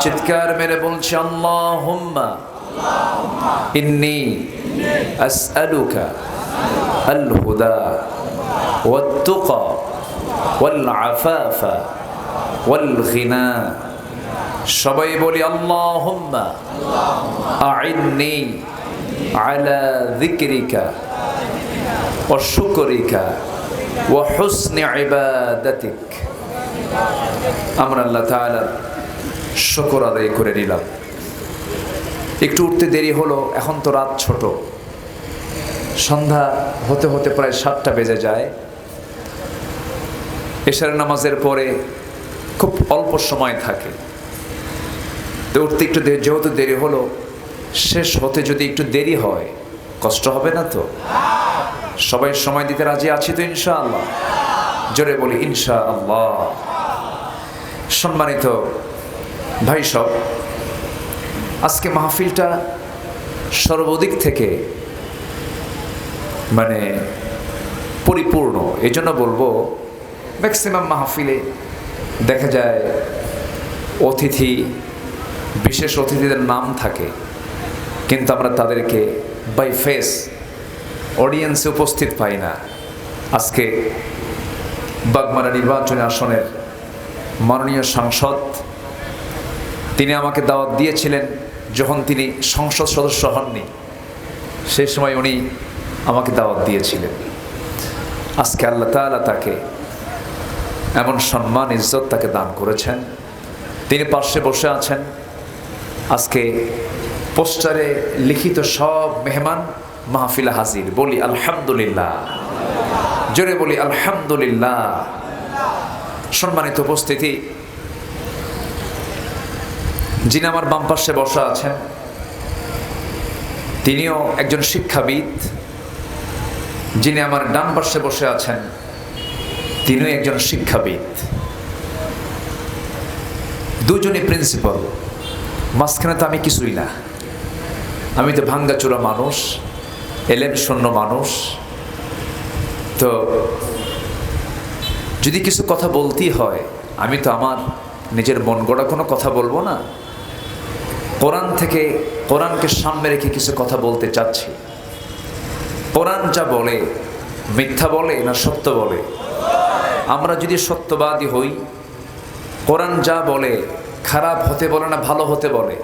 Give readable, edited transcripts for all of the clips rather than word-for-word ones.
চিৎকার মেরে বলছি আল্লাহুম্মা ইন্নী আসআলুকা আল হুদা ওয়াত তুকা ওয়াল আফাফা ওয়াল গিনা। সবাই বলি আল্লাহুম্মা আইন্নী আলা যিকরিকা ওয়া শুকরিকা ওয়া হুসনি ইবাদাতিক। আমরা আল্লাহ তাআলার শুকর আদায় করে নিলাম। একটু উঠতে দেরি হলো, এখন তো রাত ছোট, সন্ধ্যা হতে হতে প্রায় 7টা বেজে যায়। এশার নামাজের পরে খুব অল্প সময় থাকে, তো উঠতে একটু যেহেতু দেরি হলো, শেষ হতে যদি একটু দেরি হয় কষ্ট হবে না তো? সবাই সময় দিতে রাজি আছি তো ইনশাআল্লাহ? জোরে বলি ইনশাআল্লাহ। সম্মানিত ভাই সব, আজকে মাহফিলটা সর্বদিক থেকে পরিপূর্ণ। এই জন্য বলবো, ম্যাক্সিমাম মাহফিলে দেখা যায় অতিথি, বিশেষ অতিথিদের নাম থাকে, কিন্তু আমরা তাদেরকে বাই ফেস অডিয়েন্সে উপস্থিত পাই না। আজকে বাগমারা নির্বাচনী আসনের মাননীয় সাংসদ, তিনি আমাকে দাওয়াত দিয়েছিলেন যখন তিনি সংসদ সদস্য হননি, সেই সময় উনি আমাকে দাওয়াত দিয়েছিলেন। আজকে আল্লাহ তাআলা তাকে এমন সম্মান ইজ্জত তাকে দান করেছেন, তিনি পাশে বসে আছেন। আজকে পোস্টারে লিখিত সব মেহমান মাহফিলে হাজির। বলি আলহামদুলিল্লাহ, জোরে বলি আলহামদুলিল্লাহ। সম্মানিত উপস্থিতি, যিনি আমার বাম পাশে বসা আছেন তিনিও একজন শিক্ষাবিদ, যিনি আমার ডান পাশে বসে আছেন তিনিও একজন শিক্ষাবিদ। দুজনই প্রিন্সিপাল, মাঝখানে তো আমি কিছুই না। আমি তো ভাঙ্গাচোরা মানুষ, এলেম শূন্য মানুষ। তো যদি কিছু কথা বলতেই হয়, আমি তো আমার নিজের মন গড়া কোনো কথা বলবো না। কোরআন থেকে, কোরআনকে সামনে রেখে কিছু কথা বলতে চাচ্ছি। কোরআন যা বলে মিথ্যা বলে না সত্য বলে? আমরা যদি সত্যবাদী হই, কোরআন যা বলে খারাপ হতে বলে না ভালো হতে বলে?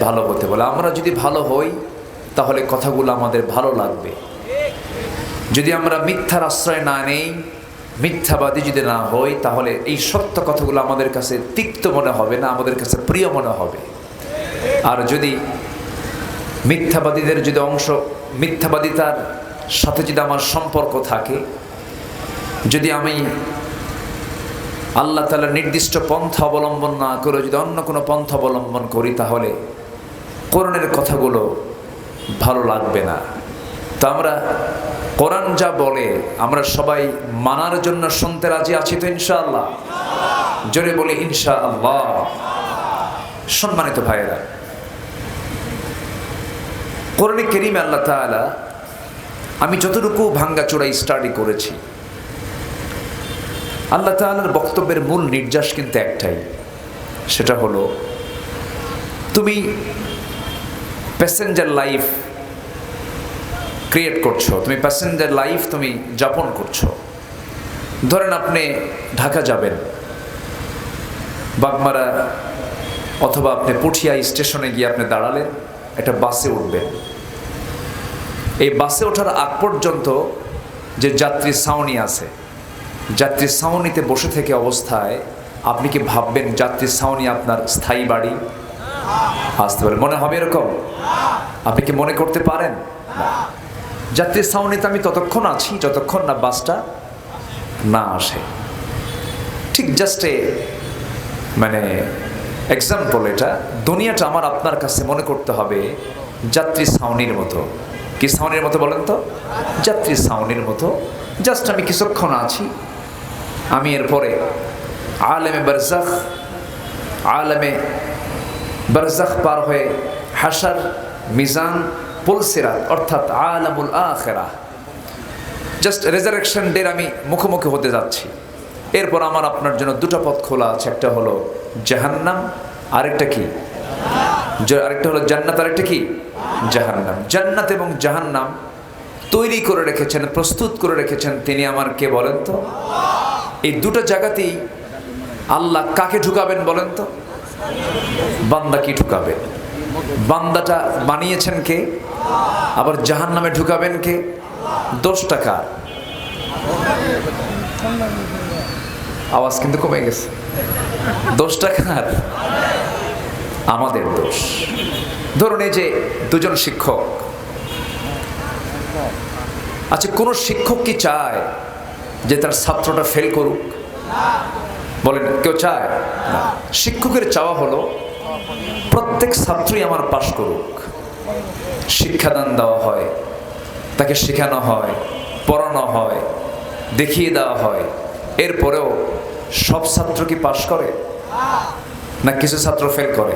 ভালো হতে বলে। আমরা যদি ভালো হই তাহলে কথাগুলো আমাদের ভালো লাগবে। যদি আমরা মিথ্যার আশ্রয় না নেই, মিথ্যাবাদী যদি না হই, তাহলে এই সত্য কথাগুলো আমাদের কাছে তিক্ত মনে হবে না, আমাদের কাছে প্রিয় মনে হবে। আর যদি মিথ্যাবাদীদের যদি মিথ্যাবাদিতার সাথে যদি আমার সম্পর্ক থাকে, যদি আমি আল্লাহ তাআলার নির্দিষ্ট পন্থা অবলম্বন না করে যদি অন্য কোনো পন্থা অবলম্বন করি, তাহলে কোরআনের কথাগুলো ভালো লাগবে না। তো আমরা কোরআন যা বলে আমরা সবাই মানার জন্য শুনতে রাজি আছি তো ইনশাআল্লাহ? জোরে বলি ইনশাআল্লাহ। সম্মানিত ভাইয়েরা, কোরআনে কারীমে আল্লাহ তাআলা, আমি যতটুকু ভাঙ্গাচোরাই স্টাডি করেছি, আল্লাহ তাআলার বক্তব্যের মূল নির্যাস কিন্তু একটাই, সেটা হলো তুমি প্যাসেঞ্জার লাইফ ক্রিয়েট করছো, তুমি প্যাসেঞ্জার লাইফ তুমি যাপন করছো। ধরেন আপনি ঢাকা যাবেন, বাগমারা অথবা আপনি পুঠিয়া স্টেশনে গিয়ে আপনি দাঁড়ালেন, একটা বাসে উঠবেন। এই বাসে ওঠার আগ পর্যন্ত যে যাত্রী ছাউনি আছে, যাত্রী ছাউনিতে বসে থেকে অবস্থায় আপনি কি ভাববেন যাত্রী ছাউনি আপনার স্থায়ী বাড়ি? আসতে পারে মনে হবে এরকম? আপনি কি মনে করতে পারেন? যাত্রী ছাউনিতে আমি ততক্ষণ আছি যতক্ষণ না বাসটা না আসে। ঠিক জাস্ট এক্সাম্পল, এটা দুনিয়াটা আমার আপনার কাছে মনে করতে হবে যাত্রী ছাউনির মতো। কি ছাউনির মতো বলেন তো? যাত্রী ছাউনির মতো। জাস্ট আমি কিছুক্ষণ আছি, আমি এরপরে আলেমে বারজাখ পার হয়ে হাশর, মিজান, পুলসিরাত অর্থাৎ আলামুল আখিরাহ, জাস্ট রেজারেকশন ডের আমি মুখোমুখি হতে যাচ্ছি। এরপর আমার আপনার জন্য দুটো পথ খোলা আছে, একটা হলো জাহান্নাম, আরেকটা কি? আরেকটা হলো জান্নাত, আরেকটা কি? জাহান্নাম। জান্নাত এবং জাহান্নাম তৈরি করে রেখেছেন, প্রস্তুত করে রেখেছেন তিনি আমার কে বলেন তো? এই দুটো জায়গাতেই আল্লাহ কাকে ঢুকাবেন বলেন তো? বান্দা কি ঢুকাবেন? বান্দাটা বানিয়েছেন কে? আবার জাহান্নামে ঢুকাবেন কে? দোষটা কার? আওয়াজ কিন্তু কমে গেছে। দোষটা কার? আমাদের দোষ। ধরুন এই যে দুজন শিক্ষক, আচ্ছা কোন শিক্ষক কি চায় যে তার ছাত্রটা ফেল করুক? বলেন, কেউ চায় না। শিক্ষকের চাওয়া হলো প্রত্যেক ছাত্রই আমার পাশ করুক। শিক্ষাদান দেওয়া হয়, তাকে শেখানো হয়, পড়ানো হয়, দেখিয়ে দেওয়া হয়। এরপরেও সব ছাত্র কি পাশ করে? না কিছু ছাত্র ফেল করে।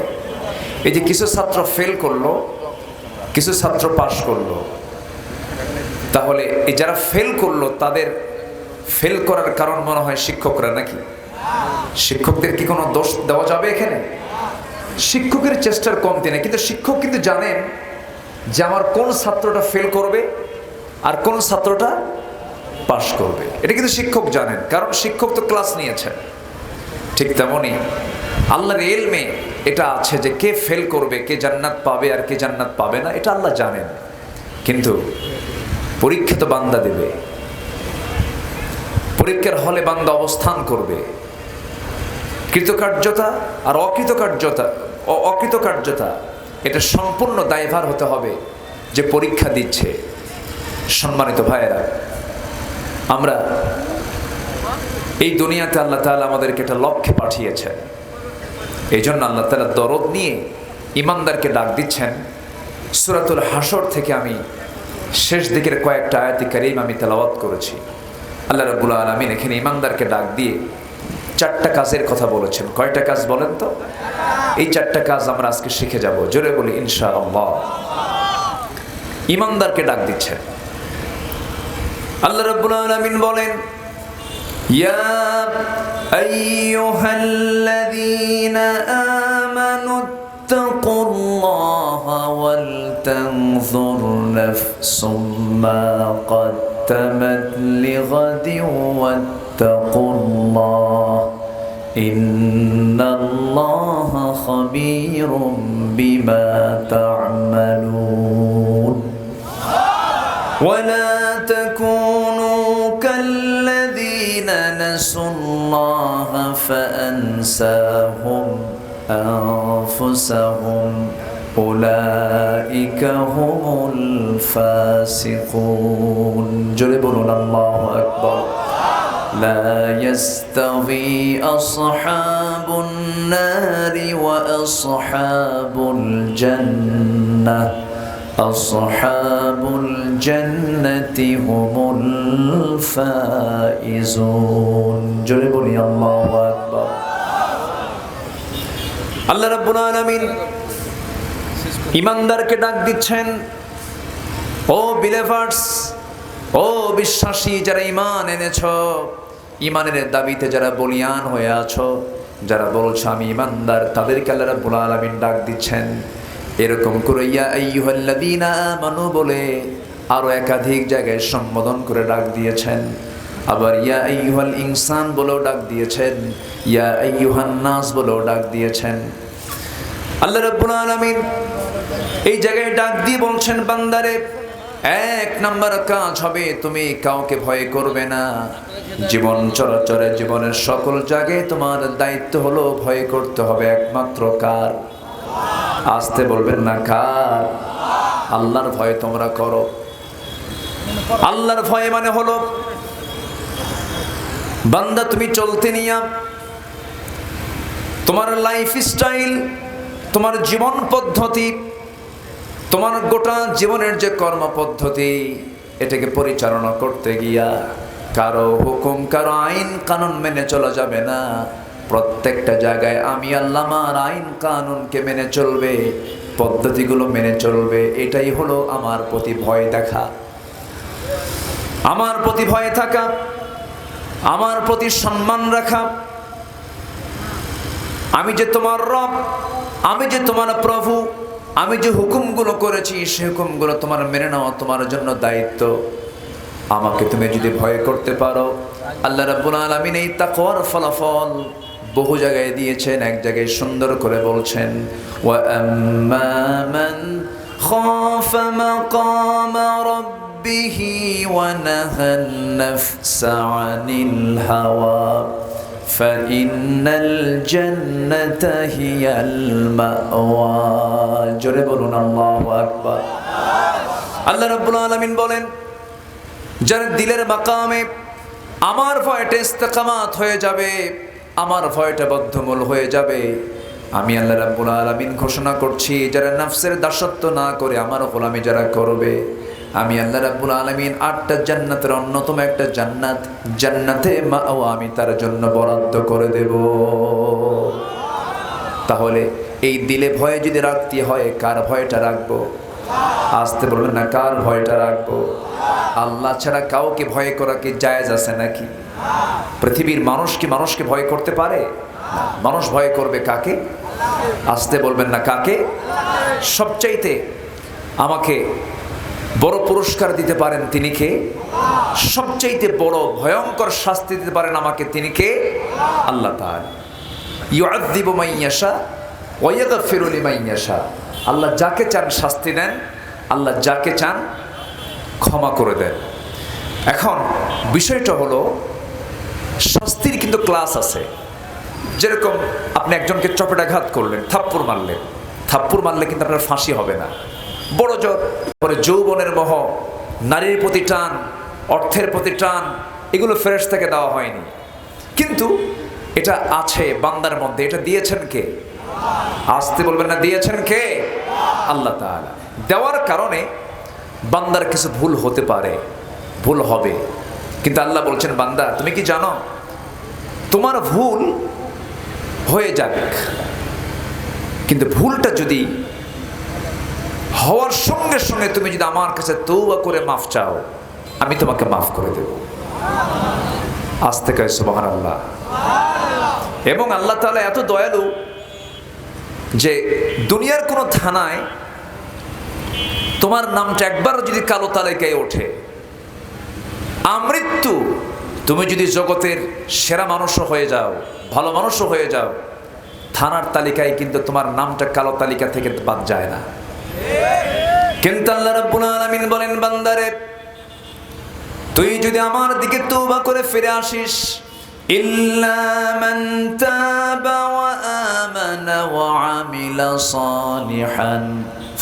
এই যে কিছু ছাত্র ফেল করলো, কিছু ছাত্র পাশ করলো, তাহলে এই যারা ফেল করলো তাদের ফেল করার কারণ মনে হয় শিক্ষকরা নাকি? শিক্ষকদের কি কোনো দোষ দেওয়া যাবে এখানে? শিক্ষকের চেষ্টার কমতি নেই, কিন্তু শিক্ষক কিন্তু জানেন যে আমার কোন ছাত্রটা ফেল করবে আর কোন ছাত্রটা পাশ করবে। এটা কিন্তু শিক্ষক জানেন, কারণ শিক্ষক তো ক্লাস নিয়েছেন। ঠিক তেমনি আল্লাহর ইলমে এটা আছে যে কে ফেল করবে, কে জান্নাত পাবে আর কে জান্নাত পাবে না, এটা আল্লাহ জানেন। কিন্তু পরীক্ষা তো বান্দা দেবে, পরীক্ষার হলে বান্দা অবস্থান করবে। কৃতকার্যতা আর অকৃতকার্যতা এটা সম্পূর্ণ দায়ভার হতে হবে যে পরীক্ষা দিচ্ছে। সম্মানিত ভাইয়েরা, আমরা এই দুনিয়াতে আল্লাহ তাআলা আমাদেরকে একটা লক্ষ্যে পাঠিয়েছেন। এই জন্য আল্লাহ তাআলা দরদ নিয়ে ইমানদারকে ডাক দিচ্ছেন। সূরাতুল হাসর থেকে আমি শেষ দিকের কয়েকটা আয়াত কারীম আমি তেলাওয়াত করেছি। আল্লাহ রাব্বুল আলামিন এখানে ইমানদারকে ডাক দিয়ে চারটা কাজের কথা বলেছেন। কয়টা কাজ বলেন তো? এই চারটা কাজ আমরা আজকে শিখে যাব। জোরে বলি ইনশাআল্লাহ। ইমানদারকে ডাক দিচ্ছেন আল্লাহ রাব্বুল আলামিন বলেন, ইয়া আইয়ুহাল্লাযীনা আমানু ইত্তাকুল্লাহা ওয়াল তানজুর নাফসুম মা قدمت لغد واتقوا الله إن الله خبير بما تعملون ولا تكونوا كالذين نسوا الله فأنساهم أنفسهم أولئك هم الفاسقون جل بلون الله أكبر لا يستوي أصحاب النار وأصحاب الجنة أصحاب الجنة هم الفائزون جل بلون الله أكبر الله رب العالمين ইমানদারকে ডাক দিচ্ছেন, ও বিলিভার্স, ও বিশ্বাসী যারা ঈমান এনেছো, ঈমানের দাবিতে যারা বলিয়ান হয়ে আছো, যারা বলছো আমি ঈমানদার, তাদেরকে আল্লাহ রাব্বুল আলামিন ডাক দিচ্ছেন। এরকম করে ইয়া আইয়ুহাল্লাযীনা আমানু বলে আরো একাধিক জায়গায় সম্বোধন করে ডাক দিয়েছেন। আবার ইয়া আইয়ুহাল ইনসান বলেও ডাক দিয়েছেন, ইয়া আইয়ুহান নাস বলেও ডাক দিয়েছেন। আল্লাহ রাব্বুল আলামিন এই জায়গায় ডাক দিয়ে বলছেন, বান্দারে এক নাম্বার কাজ হবে তুমি কাউকে ভয় করবে না। জীবন চলাচলে জীবনের সকল জায়গায় তোমার দায়িত্ব হলো ভয় করতে হবে একমাত্র কার? আসতে বলবেন না, কার? আল্লাহর ভয় তোমরা করো। আল্লাহর ভয় মানে হলো বান্দা তুমি চলতে নিয়া তোমার লাইফ স্টাইল, তোমার জীবন পদ্ধতি, তোমার গোটা জীবনের যে কর্ম পদ্ধতি, এটাকে পরিচালনা করতে গিয়া কারো হুকুম কারো আইন কানুন মেনে চলা যাবে না। প্রত্যেকটা জায়গায় আমি আল্লাহ আমার আইন কানুনকে মেনে চলবে, পদ্ধতিগুলো মেনে চলবে। এটাই হলো আমার প্রতি ভয় দেখা, আমার প্রতি ভয় থাকা, আমার প্রতি সম্মান রাখা, আমি যে তোমার রব, আমি যে তোমার প্রভু, আমি যে হুকুমগুলো করেছি সে হুকুমগুলো তোমার মেনে নেওয়া তোমার জন্য দায়িত্ব। আমাকে তুমি যদি ভয় করতে পারো, আল্লাহ রাব্বুল আলামিন এই তাকওয়ার ফলাফল বহু জায়গায় দিয়েছেন। এক জায়গায় সুন্দর করে বলছেন, ওয়া আম্মা মান খাফা মাকামা রাব্বিহি ওয়া নাহান নাফসা আনিল হাওয়া ফাইন্নাল জান্নাতা হিয়াল মাওয়া। জোরে বলুন আল্লাহু আকবার। আল্লাহ রাব্বুল আলামিন বলেন, যার দিলের মাকামে আমার ভয়টা ইস্তেকামাত হয়ে যাবে, আমার ভয়টা বদ্ধমূল হয়ে যাবে, আমি আল্লাহ রাব্বুল আলামিন ঘোষণা করছি, যারা নফসের দাসত্ব না করে আমার গোলামি যারা করবে, আমি আল্লাহ রাব্বুল আলামিন 8টা জান্নাতের অন্যতম একটা জান্নাত, জান্নাতে মাওয়া, আমি তার জন্য বরাদ্দ করে দেব। তাহলে এই দিলে ভয় যদি রাখতে হয়, কার ভয়টা রাখবো? আসতে বলবেন না, কার ভয়টা রাখবো? আল্লাহ ছাড়া কাউকে ভয় করা কি জায়েজ আছে নাকি? পৃথিবীর মানুষ কি মানুষকে ভয় করতে পারে? মানুষ ভয় করবে কাকে? আসতে বলবেন না, কাকে? সবচাইতে আমাকে বড় পুরস্কার দিতে পারেন তিনি কে? সবচাইতে বড় ভয়ঙ্কর শাস্তি দিতে পারেন আমাকে তিনি কে? আল্লাহ তাআলা। ইউআযযিবু মান ইয়াশা ওয়া ইয়াগফিরু লিমান ইয়াশা। আল্লাহ যাকে চান শাস্তি দেন, আল্লাহ যাকে চান ক্ষমা করে দেন। এখন বিষয়টা হলো, শাস্তির কিন্তু ক্লাস আছে। যেরকম আপনি একজনকে চপেটাঘাত করলেন, থাপ্পড় মারলেন, থাপ্পড় মারলে কিন্তু আপনার ফাঁসি হবে না, বড় জোর পরে যৌবনের মোহ, নারীর প্রতি টান, অর্থের প্রতি টান, এগুলো ফেরেশতা থেকে দেওয়া হয়নি, কিন্তু এটা আছে বান্দার মধ্যে। এটা দিয়েছেন কে? আসতে বলবেন না, দিয়েছেন কে? আল্লাহ তাআলা। দেওয়ার কারণে বান্দার কিছু ভুল হতে পারে, ভুল হবে, কিন্তু আল্লাহ বলছেন, বান্দা তুমি কি জানো তোমার ভুল হয়ে যাবে, কিন্তু ভুলটা যদি হওয়ার সঙ্গে সঙ্গে তুমি যদি আমার কাছে তওবা করে মাফ চাও, আমি তোমাকে মাফ করে দেব। আজ থেকে সুবহানাল্লাহ। এবং আল্লাহ তাআলা এত দয়ালু যে দুনিয়ার কোনো থানায় তোমার নামটা একবার যদি কালো তালিকায় ওঠে, আমৃত্যু তুমি যদি জগতের সেরা মানুষও হয়ে যাও, ভালো মানুষও হয়ে যাও, থানার তালিকায় কিন্তু তোমার নামটা কালো তালিকা থেকে বাদ যায় না। কিন্তু আল্লাহ রাব্বুল আলামিন বলেন, বান্দারে তুই যদি আমার দিকে তওবা করে ফিরে আসিস, ইল্লা মান তাবা ওয়া আমানা ওয়া আমিলা সালিহান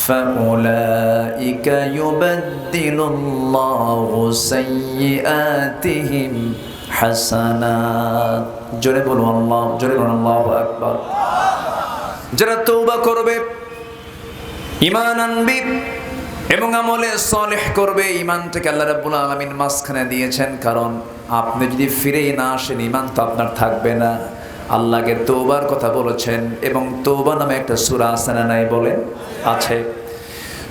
ফাউলাইকা ইউবাদদিলুল্লাহু সাইয়্যাতিহিম হাসানাত। জোরে বলুন আল্লাহ, জোরে বলুন আল্লাহু আকবার। যারা তওবা করবে, ঈমান আনবে এবং আমলে সালেহ করবে, ঈমানটাকে আল্লাহ রাব্বুল আলামিন মাঝখানে দিয়েছেন, কারণ আপনি যদি ফিরেই না আসেন ঈমান তো আপনার থাকবে না। আল্লাহকে তওবার কথা বলেছেন, এবং তওবা নামে একটা সূরা আছে না নাই বলেন? আছে।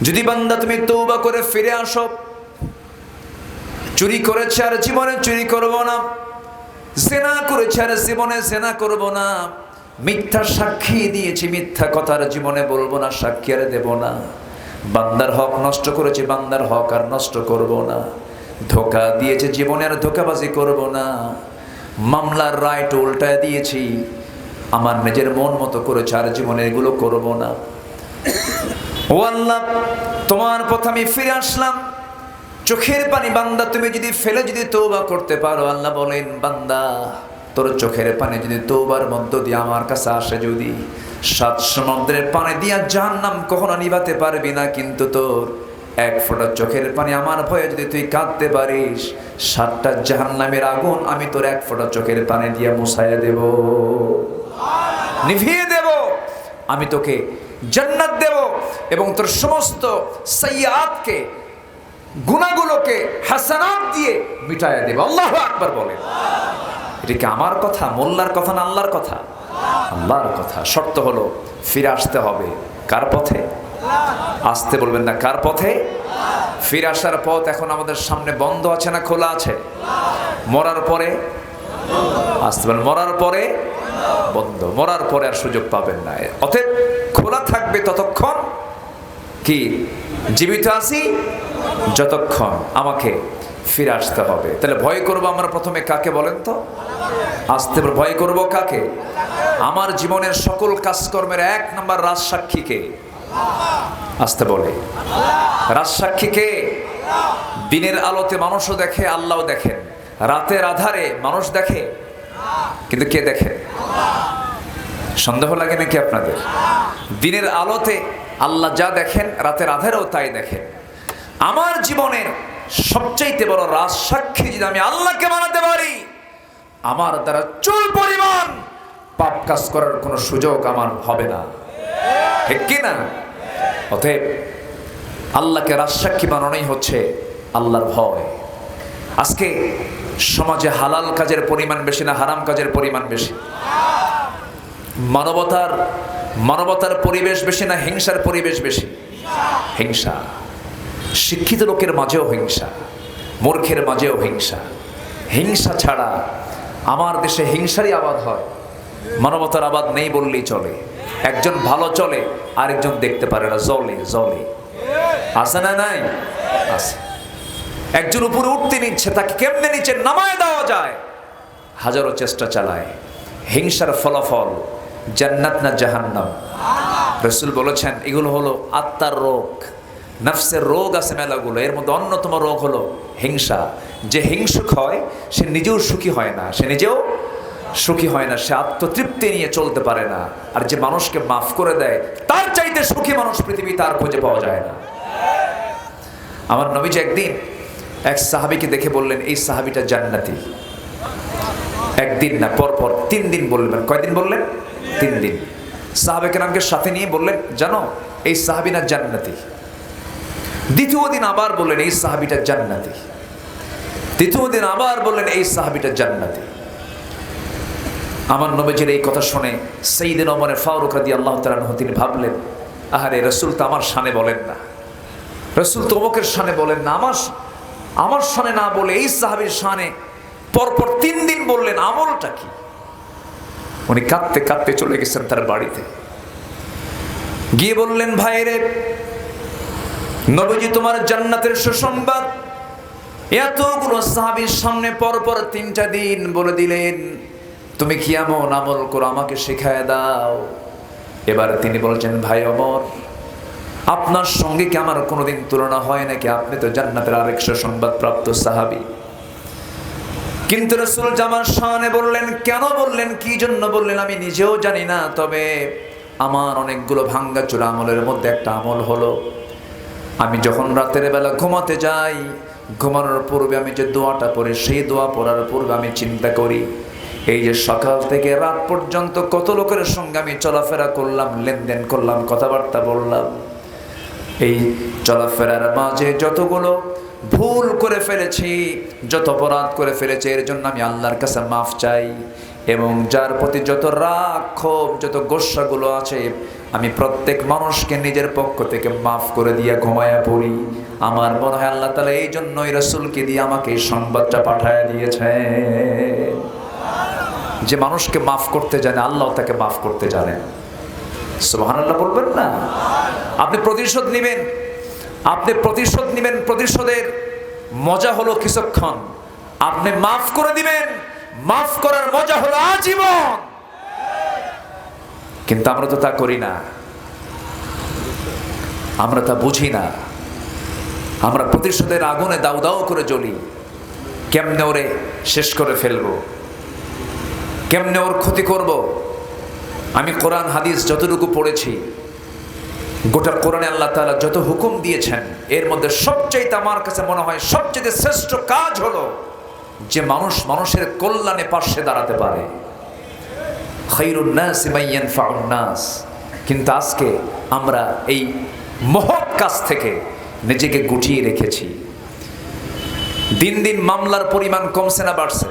যদি বান্দা তুমি তওবা করে ফিরে আসো, চুরি করেছে আর জীবনে চুরি করব না, জিনা করেছে আর জীবনে জিনা করব না, মিথ্যা সাক্ষী দিয়েছি, মিথ্যা কথা আর জীবনে বলবো না, সাক্ষী আর দেব না, বান্দার হক নষ্ট করেছে, বান্দার হক আর নষ্ট করব না, ধোঁকা দিয়েছে জীবনে আর ধোঁকাবাজি করব না, মামলার রায় উল্টায় দিয়েছি, আমার নিজের মন মতো করেছে আর জীবনে এগুলো করব না। ও আল্লাহ, তোমার পথে আমি ফিরে আসলাম। চোখের পানি বান্দা তুমি যদি ফেলে যদি তওবা করতে পারো, আল্লাহ বলেন, বান্দা তোর চোখের পানি যদি তওবার মধ্য দিয়ে আমার কাছে আসে, যদি 7 সমুদ্রের পানি দিয়া জাহান্নাম কখনো নিভাতে পারবি না, কিন্তু তোর 1 ফোঁটা চোখের পানি আমার ভয়ে যদি তুই কাঁদতে পারিস, 7টা জাহান্নামের আগুন আমি তোর 1 ফোঁটা চোখের পানি দিয়া মুছাইয়া দেব, নিভিয়ে দেব, আমি তোকে জান্নাত দেব, এবং তোর সমস্ত সাইয়্যাতকে, গুনাহগুলোকে হাসানাত দিয়ে মিটাইয়া দেব। আল্লাহু আকবার বলেন। এটা কি আমার কথা, মোল্লার কথা না আল্লাহর কথা? আল্লাহর কথা। শর্ত হলো ফিরে আসতে হবে কার পথে? আসতে বলবেন না, কার পথে? ফিরে আসার পথ এখন আমাদের সামনে বন্ধ আছে না খোলা আছে? মরার পরে আসতে বলেন, মরার পরে বন্ধ, মরার পরে আর সুযোগ পাবেন না। অতএব খোলা থাকবে ততক্ষণ কি জীবিত আছি, যতক্ষণ আমাকে ফিরে আসতে হবে। তাহলে ভয় করবো আমরা প্রথমে কাকে বলেন তো? আসতে ভয় করব কাকে? আমার জীবনের সকল কাজকর্মের 1 নম্বর রাজসাক্ষীকে। আসতে বলে, রাজসাক্ষীকে। দিনের আলোতে মানুষও দেখে, আল্লাহও দেখেন। রাতের আধারে মানুষ দেখে, কিন্তু কে দেখে? সন্দেহ লাগে নাকি আপনাদের? দিনের আলোতে আল্লাহ যা দেখেন, রাতের আধারেও তাই দেখেন। আমার জীবনের সবচাইতে বড় রাজসাক্ষী যদি আমি আল্লাহকে বানাতে পারি, আমার দ্বারা চুল পরিমাণ পাপ কাজ করার কোনো সুযোগ আমার হবে না, ঠিক কি না? অতএব আল্লাহকে রাজসাক্ষী বানানোই হচ্ছে আল্লাহর ভয়। আজকে সমাজে হালাল কাজের পরিমাণ বেশি না হারাম কাজের পরিমাণ বেশি? মানবতার পরিবেশ বেশি না হিংসার পরিবেশ বেশি? হিংসা। শিক্ষিত লোকের মাঝেও হিংসা, মূর্খের মাঝেও হিংসা। হিংসা ছাড়া আমার দেশে হিংসারই আবাদ হয়, মানবতার আবাদ নেই বললেই চলে। একজন ভালো চলে, আরেকজন দেখতে পারে না, জলে জলে। আছে না নাই? আছে। একজন উপরে উঠতে নিচ্ছে, তাকে কেমনে নিচে নামায় দেওয়া যায়, হাজারো চেষ্টা চালায়। হিংসার ফলাফল জান্নাত না জাহান্নাম? রাসূল বলেছেন এগুলো হলো আত্মার রোগ, নফসের রোগ আছে মেলাগুলো। এর মধ্যে অন্যতম রোগ হলো হিংসা। যে হিংসুক হয় সে নিজেও সুখী হয় না, সে আত্মতৃপ্তি নিয়ে চলতে পারে না। আর যে মানুষকে মাফ করে দেয়, তার চাইতে সুখী মানুষ পৃথিবীতে আর খুঁজে পাওয়া যায় না। আমার নবীজি একদিন এক সাহাবীকে দেখে বললেন, এই সাহাবীটা জান্নাতি। একদিন না, পরপর 3 দিন বললেন। কয়দিন বললেন? 3 দিন। সাহাবে কেরামকে সাথে নিয়ে বললেন, জানো এই সাহাবী না জান্নাতি। দ্বিতীয় দিন আবার বললেন, এই সাহাবীটা জান্নাতি। তৃতীয় দিন আবার বললেন, এই সাহাবীটা জান্নাতি। আমার নবীজির এই কথা শুনে সাইয়েদনা ওমর ফারুক রাদিয়াল্লাহু তাআলা আনহু তিনি ভাবলেন, আহারে রাসূল তো আমার শানে বলেন না, রাসূল তো অমুকের শানে বলেন না, আমার শানে না বলে এই সাহাবীর শানে পরপর 3 দিন বললেন, আমলটা কি? উনি কাঁদতে কাঁদতে চলে গেছেন তার বাড়িতে। গিয়ে বললেন, ভাইরে নবীজি তোমার জান্নাতের সুসংবাদ এতগুলো সাহাবীর সামনে পরপর 3টা দিন বলে দিলেন, তুমি কি এমন আমল করো আমাকে শিখায় দাও। এবার তিনি বলছেন, ভাই ওমর, আপনার সঙ্গে কি আমার কোনোদিন তুলনা হয় নাকি? আপনি তো জান্নাতের আরেক সুসংবাদ প্রাপ্ত সাহাবী। কিন্তু রাসূল জামার শানে বললেন, কেন বললেন, কি জন্য বললেন আমি নিজেও জানি না, তবে আমার অনেকগুলো ভাঙ্গাচোরা আমলের মধ্যে একটা আমল হলো, আমি যখন রাতের বেলা ঘুমাতে যাই, ঘুমানোর পূর্বে আমি যে দোয়াটা পড়ি, সেই দোয়া পড়ার পূর্বে আমি চিন্তা করি, এই যে সকাল থেকে রাত পর্যন্ত কত লোকের সঙ্গে আমি চলাফেরা করলাম, লেনদেন করলাম, কথাবার্তা বললাম, এই চলাফেরার মাঝে যতগুলো ভুল করে ফেলেছি, যত অপরাধ করে ফেলেছি, এর জন্য আমি আল্লাহর কাছে মাফ চাই। এবং যার প্রতি যত রাগ, ক্ষোভ, যত গোস্বাগুলো আছে, আমি প্রত্যেক মানুষকে নিজের পক্ষ থেকে মাফ করে দিয়ে ঘুমায়া পড়ি। আমার মনে হয় আল্লাহ তাআলা এই জন্যই রাসূলকে দিয়ে আমাকে এই সংবাদটা পাঠায় দিয়েছে। যে মানুষকে মাফ করতে জানে, আল্লাহ তাকে মাফ করতে জানেন। সুবহানাল্লাহ বলবেন না? আপনি প্রতিশোধ নেবেন, প্রতিশোধের মজা হলো কিছুক্ষণ। আপনি মাফ করে দিবেন, মাফ করার মজা হলো আজীবন। কিন্তু আমরা তো তা করি না, আমরা তা বুঝি না। আমরা প্রতিশোধের আগুনে দাউ দাউ করে জ্বলি। কেমনে ওরে শেষ করে ফেলবো, কেমনে ওর ক্ষতি করব। আমি কোরআন হাদিস যতটুকু পড়েছি, গোটা কোরআনে আল্লাহ তাআলা যত হুকুম দিয়েছেন, এর মধ্যে সবচেয়ে আমার কাছে মনে হয় সবচেয়ে শ্রেষ্ঠ কাজ হলো যে মানুষের কল্যাণে পাশে দাঁড়াতে পারে। খায়রুন নাসি মান ইয়ানফাউন নাস। কিন্তু আজকে আমরা এই মহৎ কাজ থেকে নিজেকে গুটিয়ে রেখেছি। দিন দিন মামলার পরিমাণ কমছে না বাড়ছে?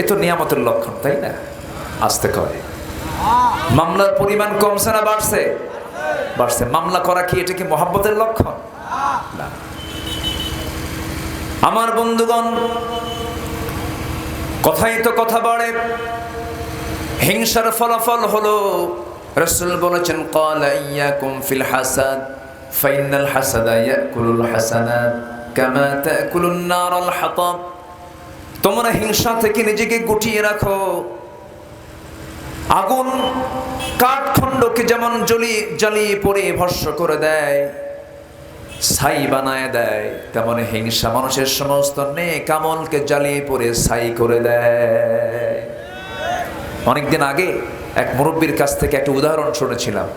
এ তো নিয়ামতের লক্ষণ, তাই না? আসতে কয় মামলার পরিমাণ কমছে না বাড়ছে? বাড়ছে। মামলা করা কি এটা কি মহব্বতের লক্ষণ? না। আমার বন্ধুগণ, কথাই তো কথা বাড়ে, হিংসার ফলাফল হলো রাসূল বলেছেন ক্বালা ইয়াকুম ফিল হাসাদ ফাইনাল হাসাদা ইয়াকুলুল হাসানাত কামা তাকুলুন নারাল হাতাব। তোমরা হিংসা থেকে নিজেকে গুটিয়ে রাখো। আগুন কাঠখণ্ডকে যেমন জ্বালিয়ে পড়ে ভস্ম করে দেয়, ছাই বানায় দেয়, তেমন হিংসা মানুষের সমস্ত নেক আমলকে জ্বালিয়ে পড়ে ছাই করে দেয়। অনেকদিন আগে এক মুরব্বীর কাছ থেকে একটা উদাহরণ শুনেছিলাম।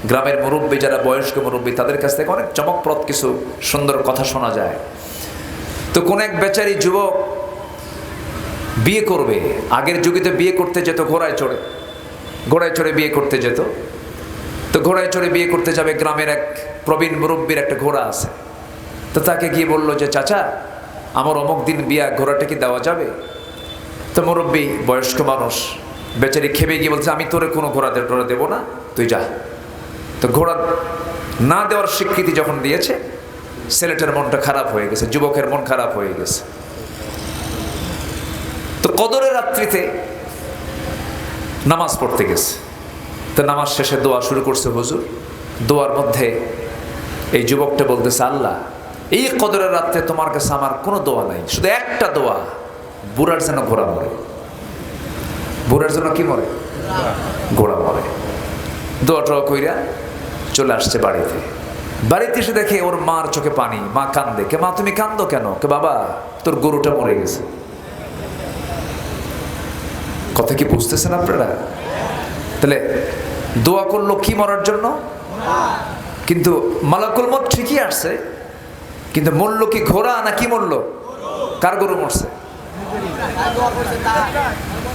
গ্রামের মুরব্বী, যারা বয়স্ক মুরব্বী, তাদের কাছ থেকে অনেক চমকপ্রদ কিছু সুন্দর কথা শোনা যায়। তো কোন এক বেচারি যুবক বিয়ে করবে। আগের যুগে তো বিয়ে করতে যেত ঘোড়ায় চড়ে বিয়ে করতে যেত। তো ঘোড়ায় চড়ে বিয়ে করতে যাবে, গ্রামের এক প্রবীণ মুরব্বীর একটা ঘোড়া আছে। তো তাকে গিয়ে বললো যে চাচা, আমার অমুক দিন বিয়া, ঘোড়াটা কি দেওয়া যাবে? তো মুরব্বী বয়স্ক মানুষ, বেচারি খেপে গিয়ে বলছে আমি তোরে কোনো ঘোড়া দেবো না, তুই যা। তো ঘোড়া না দেওয়ার স্বীকৃতি যখন দিয়েছে, ছেলেটার মনটা খারাপ হয়ে গেছে, যুবকের মন খারাপ হয়ে গেছে। তো কদরের রাত্রিতে নামাজ পড়তে গেছে। তো নামাজ শেষে দোয়া শুরু করছে হুজুর। দোয়ার মধ্যে এই যুবকটা বলতেছে, আল্লাহ, এই কদরের রাত্রে তোমার কাছে আমার কোনো দোয়া নাই, শুধু একটা দোয়া, বুড়ার যেন ঘোড়া মরে। বুড়ার জন্য কি মরে? ঘোড়া মরে। দোয়াটা কইরা চলে আসছে বাড়িতে। বাড়িতে এসে দেখে ওর মার চোখে পানি। মা কান্দে। কে মা, তুমি কান্দো কেন? কে বাবা, তোর গরুটা মরে গেছে। কথা কি বুঝতেছেন আপনারা? তাহলে দোয়া করলো কি মরার জন্য? কিন্তু মালাকুল মত ঠিকই আসছে, কিন্তু মরল কি ঘোড়া না কি মরল? কার গরু মরছে?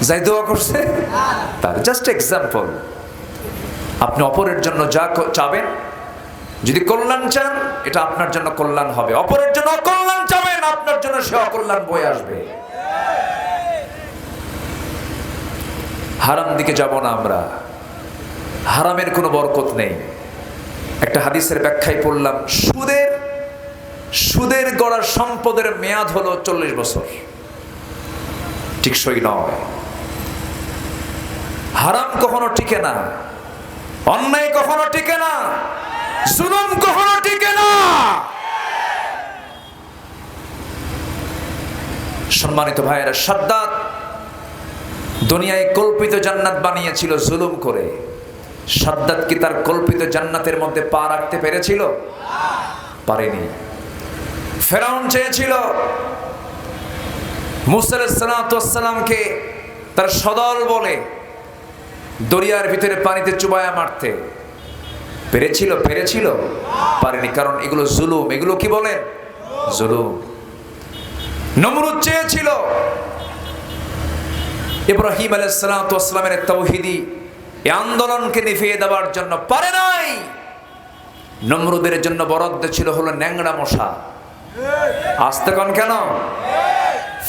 যাই দোয়া করছে তার। Just example. আপনি অপরের জন্য যা চাবেন, যদি কল্যাণ চান, এটা আপনার জন্য কল্যাণ হবে। অপরের জন্য অকল্যাণ চাবেন, আপনার জন্য সে অকল্যাণ বয়ে আসবে। হারাম দিকে যাব না আমরা। হারামের কোনো বরকত নেই। একটা হাদিসের ব্যাখ্যায় পড়লাম, সুদের গড়া সম্পদের মেয়াদ হলো 40 বছর। টিকসই নয়। হারাম কখনো টিকে না, অন্যায় কখনো টিকে না, জুলুম কখনো টিকে না। সম্মানিত ভাইয়েরা, সাদ্দাত দুনিয়ায় কল্পিত জান্নাত বানিয়েছিল জুলুম করে। সাদ্দাত কি তার কল্পিত জান্নাতের মধ্যে পা রাখতে পেরেছিল? পারেনি। ফেরাউন চেয়েছিল মুসা আলাইহিস সালামকে তার সদল বলে দরিয়ার ভিতরে পানিতে চুবায়া মারতে। পেরেছিল? পারেনি। কারণ এগুলো জুলুম। এগুলো কি বলেন? জুলুম। নমরুদ চেয়েছিল ইব্রাহিম আলাইহিস সালামের তাওহীদি এই আন্দোলনকে নিভিয়ে দেওয়ার জন্য, পারে নাই। নমরুদের জন্য বরাদ্দ ছিল হলো ন্যাংরা মশা। আসতে কন কেন?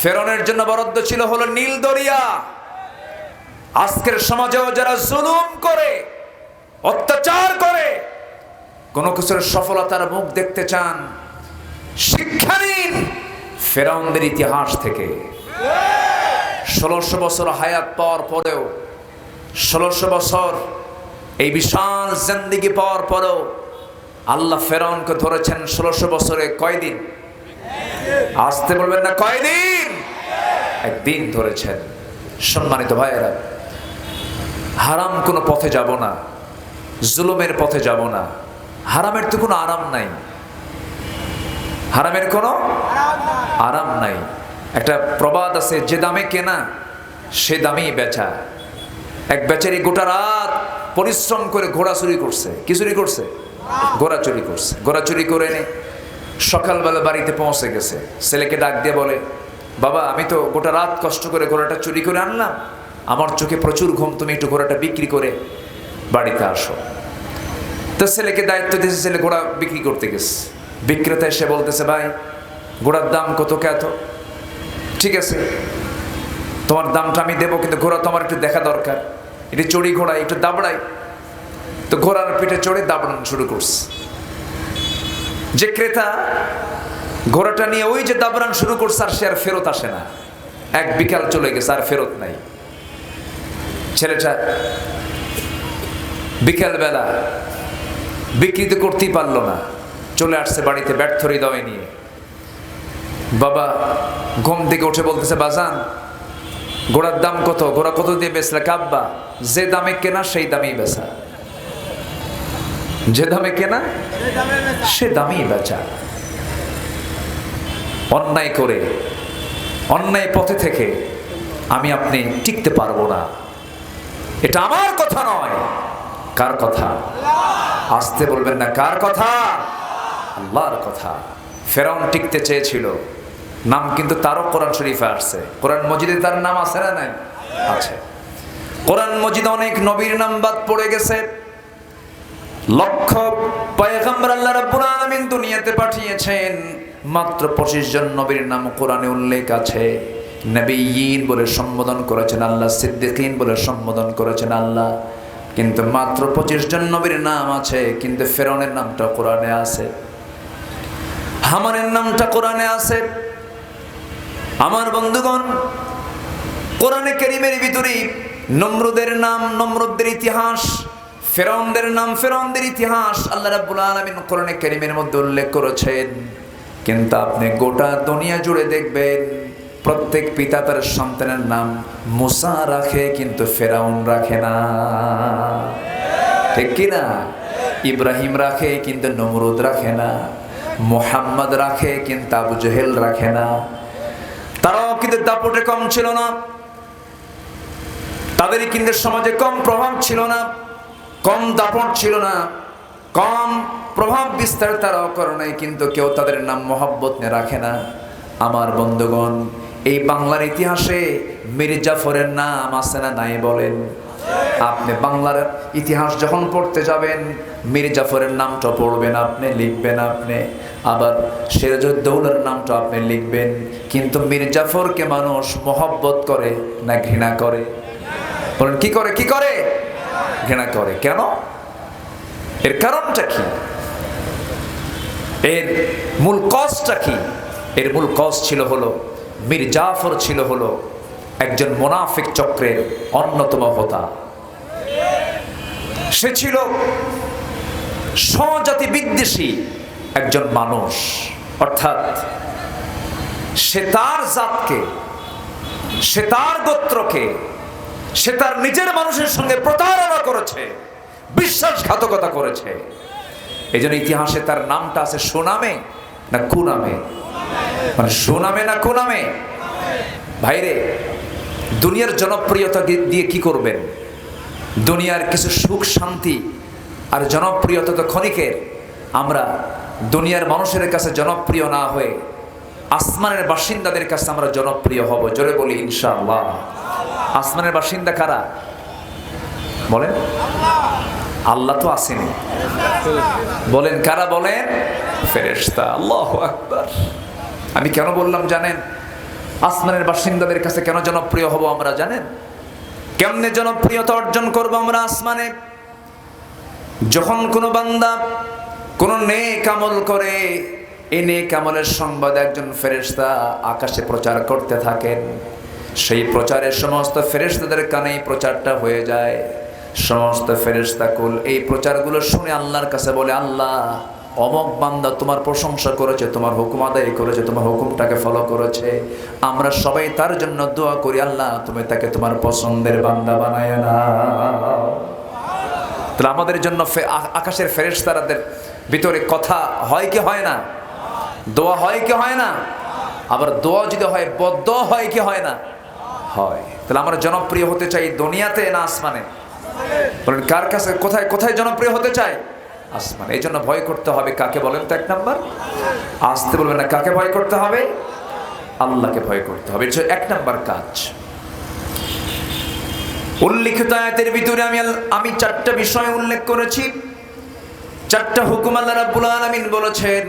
ফেরাউনের জন্য বরাদ্দ ছিল হলো নীল দরিয়া। আজকের সমাজেও যারা জুলুম করে, অত্যাচার করে, কোনো কিছুর সফলতার মুখ দেখতে চান, শিক্ষা নিন ফেরাউনদের ইতিহাস থেকে। 1600 বছর হায়াত পাওয়ার পরেও, 1600 বছর এই বিশাল জিন্দেগি পাওয়ার পরেও আল্লাহ ফেরাউনকে ধরেছেন 1600 বছরে কয়দিন? আসতে বলবেন না, কয়দিন? একদিন ধরেছেন। সম্মানিত ভাইয়েরা, হারাম কোনো পথে যাব না, জুলুমের পথে যাব না। হারামের তো কোনো আরাম নাই। হারামের কোনো আরাম নাই। একটা প্রবাদ আছে, যে দামে কেনা সে দামেই বেচা। এক বেচারি গোটা রাত পরিশ্রম করে ঘোড়া চুরি করছে। কি চুরি করছে? ঘোড়া চুরি করছে। ঘোড়া চুরি করে এনে সকালবেলা বাড়িতে পৌঁছে গেছে। ছেলেকে ডাক দিয়ে বলে, বাবা, আমি তো গোটা রাত কষ্ট করে ঘোড়াটা চুরি করে আনলাম, আমার চোখে প্রচুর ঘুম, তুমি একটু ঘোড়াটা বিক্রি করে বাড়িতে আসো। তো ছেলেকে দায়িত্ব দিয়েছে, ছেলে ঘোড়া বিক্রি করতে গেছে। বিক্রেতা এসে বলতেছে, ভাই, ঘোড়ার দাম কত? কত? ঠিক আছে, তোমার দামটা আমি দেবো, কিন্তু ঘোড়া তোমার একটু দেখা দরকার। এটি চড়ি ঘোড়া, একটু দাবড়াই। তো ঘোড়ার পিঠে চড়ে দাবড়ানো শুরু করছে। যে ক্রেতা ঘোড়াটা নিয়ে ওই যে দাবড়ান শুরু করছে, আর সে আর ফেরত আসে না। এক বিকাল চলে গেছে, আর ফেরত নাই। ছেলেটা বিকেলবেলা বিক্রি তো করতেই পারলো না, চলে আসছে বাড়িতে ব্যর্থ হৃদয় নিয়ে। বাবা ঘুম থেকে উঠে বলতেছে, বাজান ঘোড়ার দাম কত? ঘোড়া কত দিয়ে বেচলে? কাব্বা, যে দামে কেনা সেই দামেই বেচা, যে দামে কেনা সে দামেই বেচা। অন্যায় করে, অন্যায় পথে থেকে আমি আপনি টিকতে পারবো না। এটা আমার কথা নয়। কার কথা? আসতে বলবেন না। কার কথা? আল্লাহর কথা। ফেরাউন টিকতে চেয়েছিল, নাম কিন্তু তারও কোরআন শরীফে আসছে। কোরআন মজিদে তার নাম আছে না নাই? আছে। কোরআন মজিদে অনেক নবীর নাম বাদ পড়ে গেছে। লক্ষ পয়গম্বর আল্লাহ রাব্বুল আলামিন দুনিয়াতে পাঠিয়েছেন, মাত্র 25 জন নবীর নাম কোরআনে উল্লেখ আছে। নবিয়্যিন বলে সম্বোধন করেছেন আল্লাহ, সিদ্দিকিন বলে সম্বোধন করেছেন আল্লাহ, কিন্তু মাত্র 25 জন নবীর নাম আছে। কিন্তু ফেরাউনের নামটা কোরআনে আছে, হামানের নামটা কোরআনে আছে। আমার বন্ধুগণ, কোরআনে কারীমের ভিতরে নমরুদের নাম, নমরুদের ইতিহাস, ফেরাউনদের নাম, ফেরাউনদের ইতিহাস আল্লাহ রাব্বুল আলামিন কোরআনে কারীমের মধ্যে উল্লেখ করেছেন। কিন্তু আপনি গোটা দুনিয়া জুড়ে দেখবেন প্রত্যেক পিতা তার সন্তানের নাম মুসা রাখে, কিন্তু ফেরাউন রাখে না। ঠিক কিনা? ইব্রাহিম রাখে কিন্তু নমরুদ রাখে না। মুহাম্মদ রাখে কিন্তু আবু জেহেল রাখে না। তারাও কিন্তু দাপটে কম ছিল না, তাদের কিন্তু সমাজে কম প্রভাব ছিল না, কম দাপট ছিল না, কম প্রভাব বিস্তার তারাও করে নাই, কিন্তু কেউ তাদের নাম মোহাব্বত নিয়ে রাখে না। আমার বন্ধুগণ, এই বাংলার ইতিহাসে মীর জাফরের নাম আছে না নাই বলেন? আপনি বাংলার ইতিহাস যখন পড়তে যাবেন, মীর জাফরের নামটা পড়বেন, আপনি লিখবেন, আপনি আবার সিরাজউদ্দৌলার নামটা আপনি লিখবেন। কিন্তু মীর জাফরকে মানুষ মোহাব্বত করে না ঘৃণা করে? বলেন কি করে? কি করে? ঘৃণা করে। কেন? এর কারণটা কি? এর মূল কজটা কি? এর মূল কজ ছিল হলো, মীর জাফর ছিল হলো একজন মুনাফিক চক্রের অন্যতম হোতা। সে ছিল স্বজাতি বিদ্বেষী একজন মানুষ, অর্থাৎ সে তার জাতকে, সে তার গোত্রকে, সে তার নিজের মানুষের সঙ্গে প্রতারণা করেছে, বিশ্বাসঘাতকতা করেছে। এই জন্য ইতিহাসে তার নামটা আছে সুনামে না কুনামে? মানে সুনামে না কুনামে? ভাইরে, দুনিয়ার জনপ্রিয়তা দিয়ে কি করবেন? দুনিয়ার কিছু সুখ শান্তি আর জনপ্রিয়তা তো ক্ষণিকের। আমরা দুনিয়ার মানুষের কাছে জনপ্রিয় না হয়ে আসমানের বাসিন্দাদের কাছে আমরা জনপ্রিয় হব। জোরে বলি ইনশাআল্লাহ। আসমানের বাসিন্দা কারা বলেন? আল্লাহ তো আসেনি, বলেন কারা? বলেন ফেরেশতা। আল্লাহু আকবার। আমি কেন বললাম জানেন? আসমানের বাসিন্দাদের কাছে কেন জনপ্রিয় হব আমরা জানেন? কেমনে জনপ্রিয়তা অর্জন করব আমরা আসমানে? যখন কোনো বান্দা কোন নেক আমল করে, এই নেক আমলের সংবাদ একজন ফেরেশতা আকাশে প্রচার করতে থাকেন, সেই প্রচারের সমস্ত ফেরেশতাদের কানে প্রচারটা হয়ে যায়। সমস্ত ফেরেশতাকুল এই প্রচারগুলো শুনে আল্লাহর কাছে বলে, আল্লাহ অমক বান্দা তোমার প্রশংসা করেছে, তোমার হুকুম আদায় করেছে, তোমার হুকুমটাকে ফলো করেছে, আমরা সবাই তার জন্য দোয়া করি, আল্লাহ তুমি তাকে তোমার পছন্দের বান্দা বানায় নাও। তাহলে আমাদের জন্য আকাশের ফেরেশতাদের ভিতরে কথা হয় কি হয় না? দোয়া হয় কি হয় না? আবার দোয়া যদি হয়, বদদোয়া হয় কি হয় না? হয়। তাহলে আমরা জনপ্রিয় হতে চাই দুনিয়াতে না আসমানে? বলেন কার কাছে, কোথায় কোথায় জনপ্রিয় হতে চাই? আসমানে। এই জন্য ভয় করতে হবে কাকে বলেন তো? 1 নাম্বার, আসতে বলবেন না, কাকে ভয় করতে হবে? আল্লাহকে ভয় করতে হবে। এটা 1 নাম্বার কাজ। উল্লিখিত আয়াতের ভিতরে আমি 4টা বিষয় উল্লেখ করেছি, 4টা হুকুম আল্লাহ রাব্বুল আলামিন বলেছেন।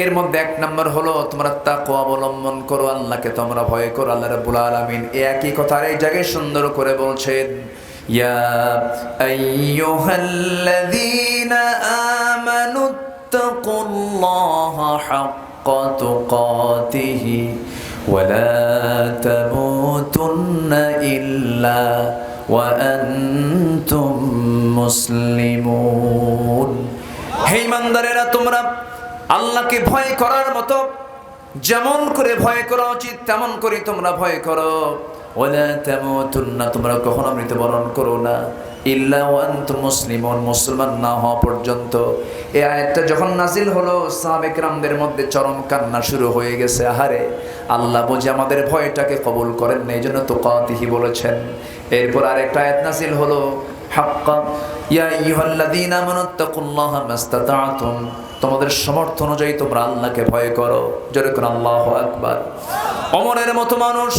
এর মধ্যে 1 নাম্বার হলো তোমরা তাকওয়া অবলম্বন করো, আল্লাহকে তোমরা ভয় করো। আল্লাহ রাব্বুল আলামিন একই কথা এই জায়গায় সুন্দর করে বলছেন, ইয়া আইয়ুহাল্লাযীনা আমানুত্তাকুল্লাহা হাক্কা তুকাতিহি ওয়ালা তামুতুন্না ইল্লা ওয়া আনতুম মুসলিমুন। হে ঈমানদারেরা, তোমরা আল্লাহকে ভয় করার মতো যেমন করে ভয় করা উচিত তেমন করে তোমরা ভয় করো। ওয়ালা তামুতুন্না, তোমরা কখনো মৃত্যুবরণ করো না, ইল্লা ওয়া আনতুম মুসলিমুন, মুসলমান না হওয়া পর্যন্ত। এই আয়াতটা যখন নাজিল হলো, সাহাবে কেরামদের মধ্যে চরম কান্না শুরু হয়ে গেছে। আহারে, আল্লাহ বুঝে আমাদের ভয়টাকে কবুল করেন না, এই জন্য তুকাতিহি বলেছেন। এরপর আরেকটা আয়াত নাজিল হলো, হাক্কা ইয়া আইয়ুহাল্লাযীনা আমানুত্তাকুল্লাহা মাসতাতা'তুম, তোমাদের সামর্থ্য অনুযায়ী তোমরা আল্লাহকে ভয় করো। জোরে করে আল্লাহু আকবার। ওমরের মতো মানুষ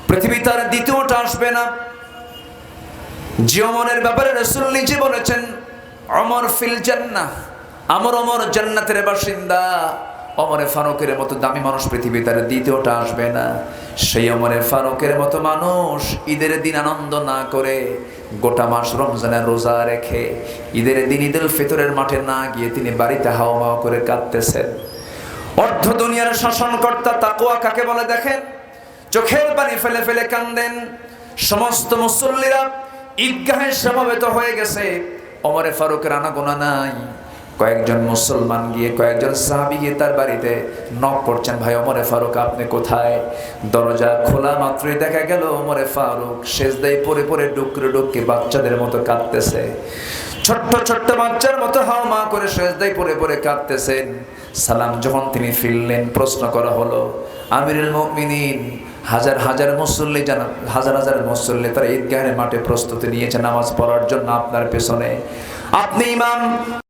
পৃথিবীতে আর দ্বিতীয়টা আসবে না। যে ওমরের ব্যাপারে রাসূল নিজে বলেছেন, ওমর ফিল জান্নাহ, ওমর জান্নাতের বাসিন্দা। ওমরে ফারুকের মতো দামি মানুষ পৃথিবীতে আর দ্বিতীয়টা আসবে না। সেই ওমরে ফারুকের মতো মানুষ ঈদের দিন আনন্দ না করে গোটা মাস রমজানের রোজা রেখে ঈদের দিন ঈদুল ফিতরের মাঠে না গিয়ে তিনি বাড়িতে হাওয়া করে কাঁদতেছেন। অর্ধ দুনিয়ার শাসনকর্তা তাকওয়া কাকে বলে দেখেন, চোখের পানি ফেলে ফেলে কান্দেন। সমস্ত মুসল্লিরা ঈদগাহে সমবেত হয়ে গেছে, ওমরে ফারুকের আনাগোনা নাই। কয়েকজন মুসলমান গিয়ে, কয়েকজন সাহাবী গিয়ে তার বাড়িতে নক করছেন, ভাই ওমরে ফারুক আপনি কোথায়? দরজা খোলা মাত্রই দেখা গেল ওমরে ফারুক সেজদায় পড়ে পড়ে ডুকরে ডুকরে বাচ্চাদের মতো কাঁদতেছে। ছোট্ট ছোট্ট বাচ্চার মতো হাওমা করে সেজদায় পড়ে পড়ে কাঁদতেছেন। সালাম যখন তিনি ফিরলেন, প্রশ্ন করা হলো, আমিরুল মুমিনিন, হাজার হাজার মুসল্লি জানান, হাজার হাজার মুসল্লি তারা ঈদগাহের মাঠে প্রস্তুতি নিয়েছে নামাজ পড়ার জন্য আপনার পেছনে, আপনি ইমাম।